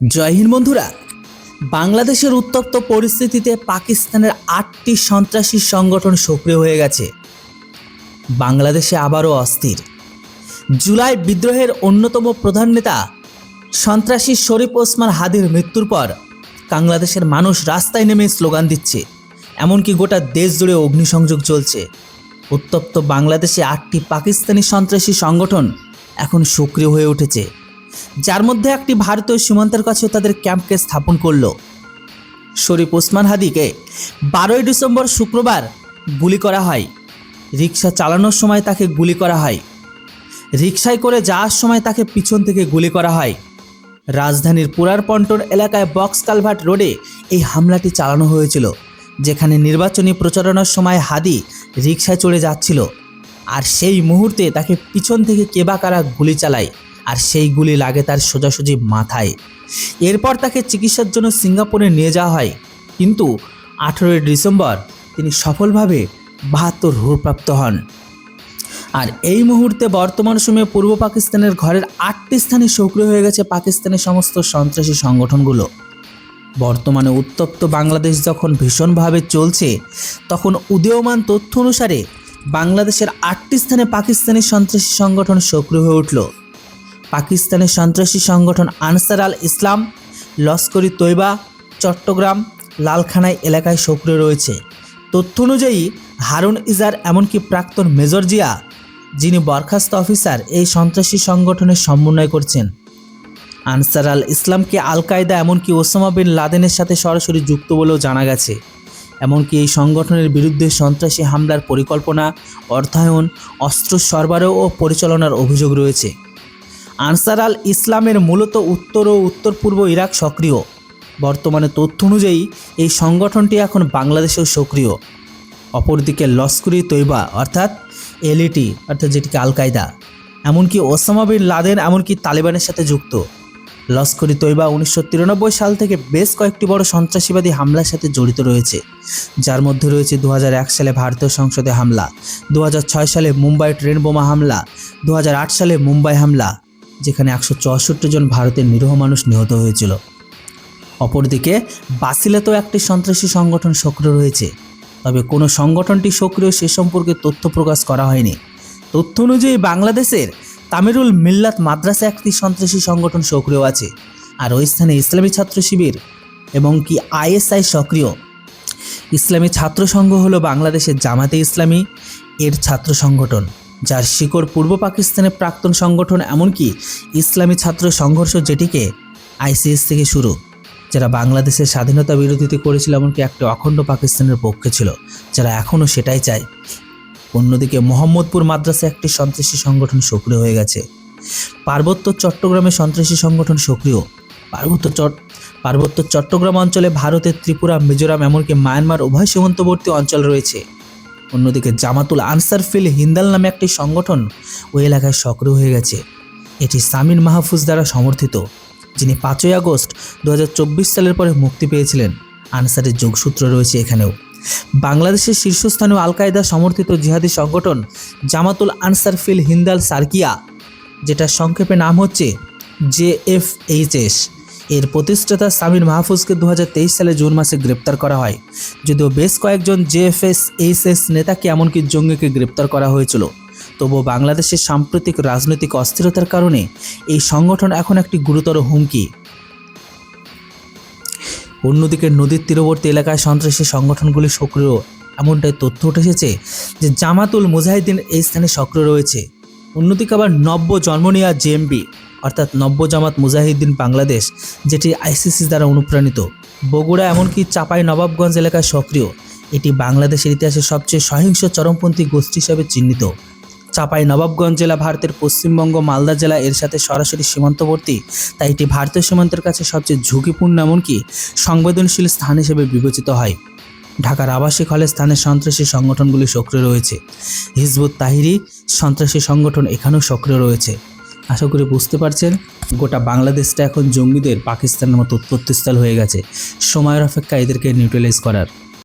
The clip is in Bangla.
জয় হিন্দ বন্ধুরা। বাংলাদেশের উত্তপ্ত পরিস্থিতিতে পাকিস্তানের 8টি সন্ত্রাসী সংগঠন সক্রিয় হয়ে গেছে। বাংলাদেশে আবারও অস্থির। জুলাই বিদ্রোহের অন্যতম প্রধান নেতা সন্ত্রাসী শরীফ ওসমান হাদির মৃত্যুর পর বাংলাদেশের মানুষ রাস্তায় নেমে স্লোগান দিচ্ছে, এমনকি গোটা দেশ জুড়ে অগ্নিসংযোগ চলছে। উত্তপ্ত বাংলাদেশে 8টি পাকিস্তানি সন্ত্রাসী সংগঠন এখন সক্রিয় হয়ে উঠেছে, যার মধ্যে একটি ভারতীয় সীমান্তের কাছেও তাদের ক্যাম্পকে স্থাপন করল। শরীফ ওসমান হাদিকে 12ই ডিসেম্বর শুক্রবার গুলি করা হয়। রিক্সা চালানোর সময় তাকে গুলি করা হয়। রিক্সায় করে যাওয়ার সময় তাকে পিছন থেকে গুলি করা হয়। রাজধানীর পুরারপন্টন এলাকায় বক্স কালভার্ট রোডে এই হামলাটি চালানো হয়েছিল, যেখানে নির্বাচনী প্রচারণার সময় হাদি রিক্সায় চড়ে যাচ্ছিল, আর সেই মুহূর্তে তাকে পিছন থেকে কে বা কারা গুলি চালায়, আর সেই গুলি লাগে তার সোজাসুজি মাথায়। এরপর তাকে চিকিৎসার জন্য সিঙ্গাপুরে নিয়ে যাওয়া হয়, কিন্তু 18ই ডিসেম্বর তিনি সফলভাবে 72 হুরপ্রাপ্ত হন। আর এই মুহূর্তে বর্তমান সময়ে পূর্ব পাকিস্তানের ঘরের 8টি স্থানে সক্রিয় হয়ে গেছে পাকিস্তানের সমস্ত সন্ত্রাসী সংগঠনগুলো। বর্তমানে উত্তপ্ত বাংলাদেশ যখন ভীষণভাবে চলছে, তখন উদীয়মান তথ্য অনুসারে বাংলাদেশের 8টি স্থানে পাকিস্তানি সন্ত্রাসী সংগঠন সক্রিয় হয়ে উঠল। পাকিস্তানের সন্ত্রাসী সংগঠন আনসার আল ইসলাম, লস্করি তৈবা, চট্টগ্রাম, লালখানাই এলাকায় সক্রিয় রয়েছে। তথ্য অনুযায়ী হারুন ইজার, এমনকি প্রাক্তন মেজর জিয়া, যিনি বরখাস্ত অফিসার, এই সন্ত্রাসী সংগঠনের সমন্বয় করছেন। আনসার আল ইসলামকে আল কায়দা এমনকি ওসামা বিন লাদেনের সাথে সরাসরি যুক্ত বলেও জানা গেছে। এমনকি এই সংগঠনের বিরুদ্ধে সন্ত্রাসী হামলার পরিকল্পনা, অর্থায়ন, অস্ত্র সরবরাহ ও পরিচালনার অভিযোগ রয়েছে। আনসার আল ইসলামের মূলত উত্তর ও উত্তর পূর্ব ইরাক সক্রিয়। বর্তমানে তথ্য অনুযায়ী এই সংগঠনটি এখন বাংলাদেশেও সক্রিয়। অপরদিকে লস্করি তৈবা অর্থাৎ এলইটি, অর্থাৎ যেটিকে আল কায়দা, এমনকি ওসামা বিন লাদেন এমনকি তালেবানের সাথে যুক্ত। লস্করি তৈবা 1993 সাল থেকে বেশ কয়েকটি বড় সন্ত্রাসীবাদী হামলার সাথে জড়িত রয়েছে, যার মধ্যে রয়েছে 2001 সালে ভারতীয় সংসদে হামলা, 2006 সালে মুম্বাই ট্রেন বোমা হামলা, 2008 সালে মুম্বাই হামলা, যেখানে 164 জন ভারতের নিরীহ মানুষ নিহত হয়েছিল। অপরদিকে বাসিলাতেও একটি সন্ত্রাসী সংগঠন সক্রিয় রয়েছে, তবে কোনো সংগঠনটি সক্রিয় সে সম্পর্কে তথ্য প্রকাশ করা হয়নি। তথ্য অনুযায়ী বাংলাদেশের তামিরুল মিল্লাত মাদ্রাসা একটি সন্ত্রাসী সংগঠন সক্রিয় আছে, আর ওই স্থানে ইসলামী ছাত্র শিবির এবং কি আইএসআই সক্রিয়। ইসলামী ছাত্র সংঘ হলো বাংলাদেশের জামাতে ইসলামী এর ছাত্র সংগঠন, যার শিকড় পূর্ব পাকিস্তানের প্রাক্তন সংগঠন এমনকি ইসলামী ছাত্র সংঘর্ষ, যেটিকে আইসিএস থেকে শুরু, যারা বাংলাদেশের স্বাধীনতা বিরোধিতা করেছিল, এমনকি একটি অখণ্ড পাকিস্তানের পক্ষে ছিল, যারা এখনও সেটাই চায়। অন্যদিকে মোহাম্মদপুর মাদ্রাসা একটি সন্ত্রাসী সংগঠন সক্রিয় হয়ে গেছে। পার্বত্য চট্টগ্রামে সন্ত্রাসী সংগঠন সক্রিয়। পার্বত্য চট্টগ্রাম অঞ্চলে ভারতের ত্রিপুরা, মিজোরাম এমনকি মায়ানমার উভয় সীমান্তবর্তী অঞ্চল রয়েছে। অন্যদিকে জামাতুল আনসার ফিল হিন্দাল নামে একটি সংগঠন ওই এলাকায় সক্রিয় হয়ে গেছে। এটি সামিন মাহফুজ দ্বারা সমর্থিত, যিনি 5ই আগস্ট 2024 সালের পরে মুক্তি পেয়েছিলেন। আনসারের যোগসূত্র রয়েছে এখানেও। বাংলাদেশের শীর্ষস্থানীয় আল কায়দা সমর্থিত জিহাদি সংগঠন জামাতুল আনসার ফিল হিন্দাল সার্কিয়া, যেটার সংক্ষেপে নাম হচ্ছে JFHS, এর প্রতিষ্ঠাতা সামির মাহফুজকে 2023 সালে জুন মাসে গ্রেপ্তার করা হয়। যদিও বেশ কয়েকজন JFHS নেতাকে এমনকি জঙ্গিকে গ্রেপ্তার করা হয়েছিল, তবুও বাংলাদেশের সাম্প্রতিক রাজনৈতিক অস্থিরতার কারণে এই সংগঠন এখন একটি গুরুতর হুমকি। অন্যদিকে নদীর তীরবর্তী এলাকায় সন্ত্রাসী সংগঠনগুলি সক্রিয়, এমনটাই তথ্য উঠে এসেছে যে জামাতুল মুজাহিদিন এই স্থানে সক্রিয় রয়েছে। অন্যদিকে আবার নব্য জন্মনিয়া জেএমবি অর্থাৎ নব্য জামাত মুজাহিদিন বাংলাদেশ, যেটি আইসিসি দ্বারা অনুপ্রাণিত, বগুড়া এমনকি চাপাই নবাবগঞ্জ এলাকায় সক্রিয়। এটি বাংলাদেশের ইতিহাসে সবচেয়ে সহিংস চরমপন্থী গোষ্ঠী হিসাবে চিহ্নিত। চাপাই নবাবগঞ্জ জেলা ভারতের পশ্চিমবঙ্গ মালদা জেলা এর সাথে সরাসরি সীমান্তবর্তী, তাই এটি ভারতীয় সীমান্তের কাছে সবচেয়ে ঝুঁকিপূর্ণ এমনকি সংবেদনশীল স্থান হিসেবে বিবেচিত হয়। ঢাকার আবাসিক হলের স্থানে সন্ত্রাসী সংগঠনগুলি সক্রিয় রয়েছে। হিজবুত তাহরির সন্ত্রাসী সংগঠন এখানেও সক্রিয় রয়েছে। আশা করি বুঝতে পারছেন, গোটা বাংলাদেশটা এখন জঙ্গিদের পাকিস্তানের মতো উৎপত্তিস্থল হয়ে গেছে। সময়ের অপেক্ষা এদেরকে নিউট্রালাইজ করার।